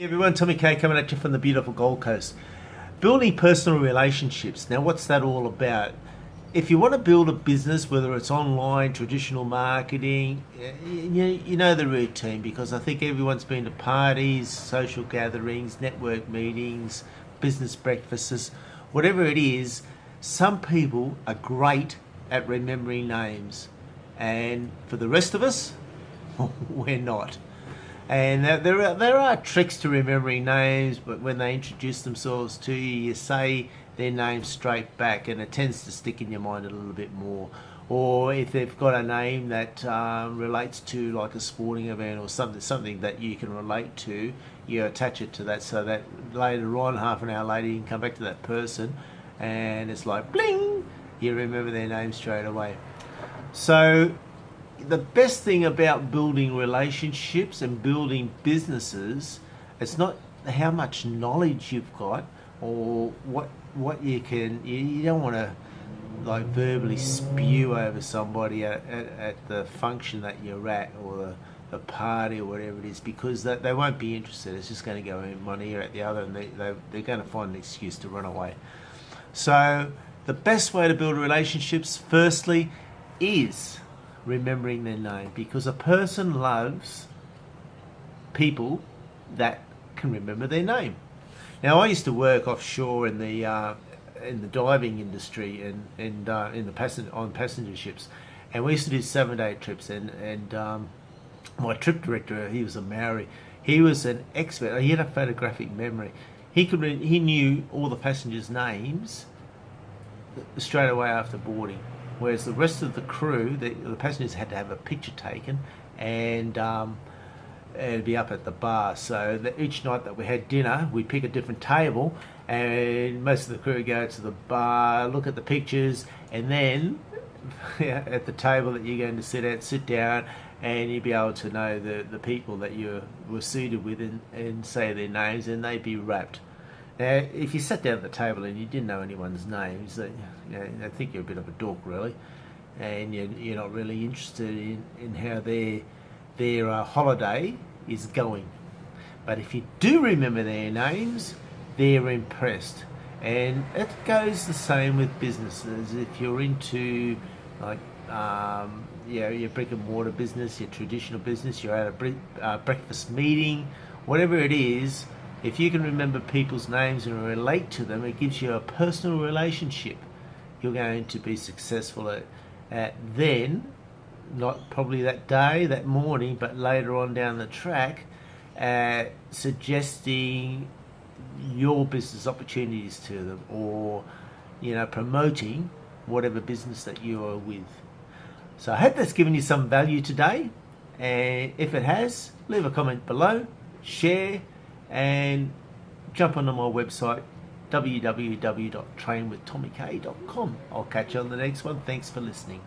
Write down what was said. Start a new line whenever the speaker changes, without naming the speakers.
Everyone, Tommy K coming at you from the beautiful Gold Coast. Building personal relationships. Now, what's that all about? If you want to build a business, whether it's online, traditional marketing, you know the routine, because I think everyone's been to parties, social gatherings, network meetings, business breakfasts, whatever it is. Some people are great at remembering names, and for the rest of us, we're not. And there are tricks to remembering names, but when they introduce themselves to you, you say their name straight back, and it tends to stick in your mind a little bit more. Or if they've got a name that relates to like a sporting event or something that you can relate to, you attach it to that, so that later on, half an hour later, you can come back to that person, and it's like bling, you remember their name straight away. So the best thing about building relationships and building businesses, it's not how much knowledge you've got or what you can. You don't want to like verbally spew over somebody at the function that you're at, or the party or whatever it is, because they won't be interested. It's just going to go in one ear at the other, and they're going to find an excuse to run away. So the best way to build relationships, firstly, is remembering their name, because a person loves people that can remember their name. Now, I used to work offshore in the diving industry and in the on passenger ships, and we used to do 7-day trips. And my trip director, he was a Maori. He was an expert. He had a photographic memory. He knew all the passengers' names straight away after boarding. Whereas the rest of the crew, the passengers had to have a picture taken, and it'd be up at the bar. So that each night that we had dinner, we'd pick a different table, and most of the crew would go to the bar, look at the pictures, and then at the table that you're going to sit at, sit down, and you'd be able to know the people that you were seated with and say their names, and they'd be wrapped. Now, if you sat down at the table and you didn't know anyone's names, I think you're a bit of a dork, really, and you're not really interested in how their holiday is going. But if you do remember their names, they're impressed. And it goes the same with businesses. If you're into like your brick and mortar business, your traditional business, you're at a breakfast meeting, whatever it is. If you can remember people's names and relate to them, it gives you a personal relationship. You're going to be successful at then, not probably that day, that morning, but later on down the track, suggesting your business opportunities to them, or promoting whatever business that you are with. So I hope that's given you some value today, and if it has, leave a comment below, share, and jump onto my website www.trainwithtommyk.com. I'll catch you on the next one. Thanks for listening.